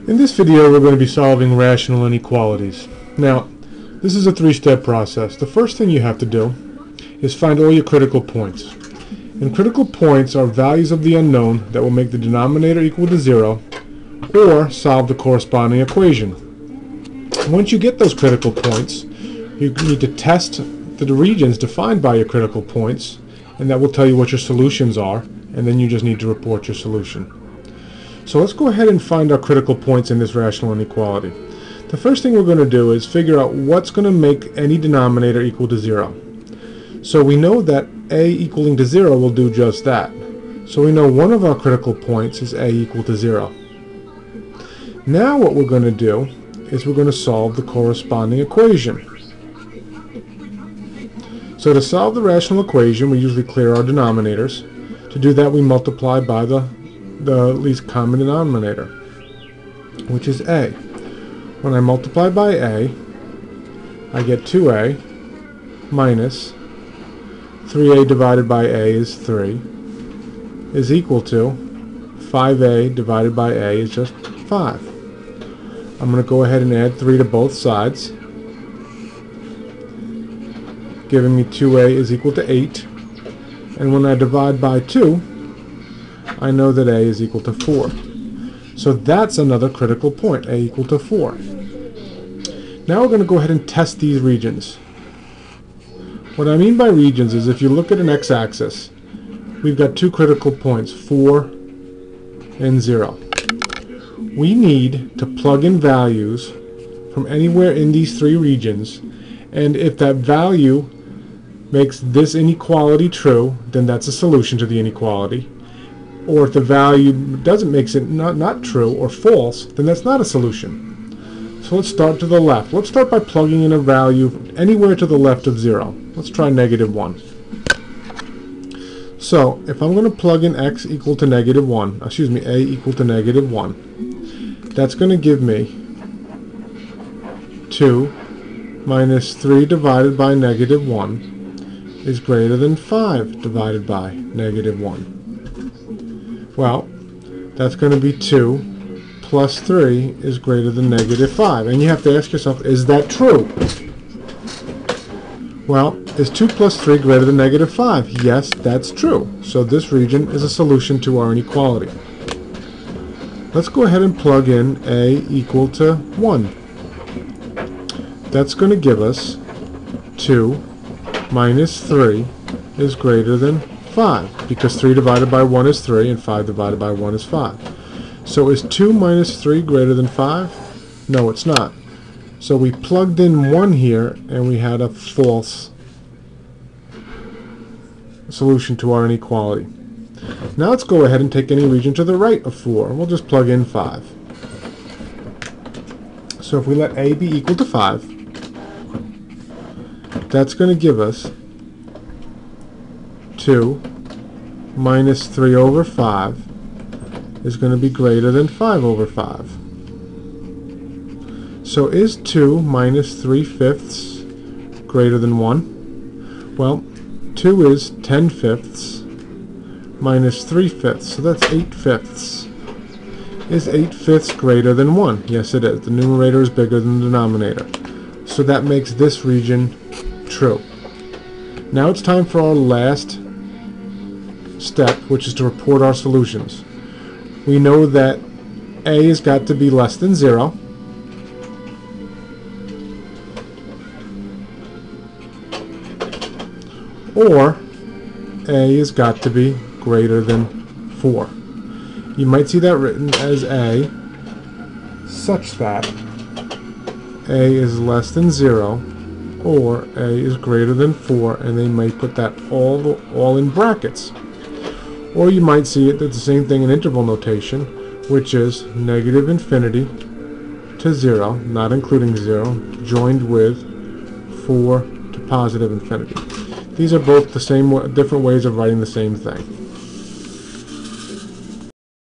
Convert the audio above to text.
In this video, we're going to be solving rational inequalities. Now, this is a three-step process. The first thing you have to do is find all your critical points. And critical points are values of the unknown that will make the denominator equal to 0 or solve the corresponding equation. Once you get those critical points, you need to test the regions defined by your critical points, and that will tell you what your solutions are, and then you just need to report your solution. So let's go ahead and find our critical points in this rational inequality. The first thing we're going to do is figure out what's going to make any denominator equal to 0. So we know that a equaling to 0 will do just that. So we know one of our critical points is a equal to 0. Now what we're going to do is we're going to solve the corresponding equation. So to solve the rational equation, we usually clear our denominators. To do that, we multiply by the least common denominator, which is a. When I multiply by a, I get 2a minus 3a divided by a is 3 is equal to 5a divided by a is just 5. I'm going to go ahead and add 3 to both sides, giving me 2a is equal to 8. And when I divide by 2, I know that a is equal to 4. So that's another critical point, a equal to 4. Now we're going to go ahead and test these regions. What I mean by regions is if you look at an x-axis, we've got two critical points, 4 and 0. We need to plug in values from anywhere in these three regions, and if that value makes this inequality true, then that's a solution to the inequality. Or if the value doesn't make it not true or false, then that's not a solution. So let's start to the left. Let's start by plugging in a value anywhere to the left of 0. Let's try -1. So if I'm going to plug in x equal to -1, excuse me, a equal to -1, that's going to give me 2 minus 3 divided by -1 is greater than 5 divided by -1. Well, that's going to be 2 plus 3 is greater than -5. And you have to ask yourself, is that true? Well, is 2 plus 3 greater than -5? Yes, that's true. So this region is a solution to our inequality. Let's go ahead and plug in a equal to 1. That's going to give us 2 minus 3 is greater than 5, because 3 divided by 1 is 3 and 5 divided by 1 is 5. So is 2 minus 3 greater than 5? No, it's not. So we plugged in 1 here and we had a false solution to our inequality. Now let's go ahead and take any region to the right of 4. We'll just plug in 5. So if we let a be equal to 5, that's going to give us 2 minus 3 over 5 is going to be greater than 5 over 5. So is 2 minus 3/5 greater than 1? Well, 2 is 10/5 minus 3/5, so that's 8/5. Is 8/5 greater than 1? Yes, it is. The numerator is bigger than the denominator. So that makes this region true. Now it's time for our last step, which is to report our solutions. We know that a has got to be less than 0. Or a has got to be greater than 4. You might see that written as a such that a is less than 0 or a is greater than 4, and they may put that all in brackets. Or you might see it, that's the same thing in interval notation, which is -infinity to 0, not including 0, joined with 4 to +infinity. These are both the same, different ways of writing the same thing.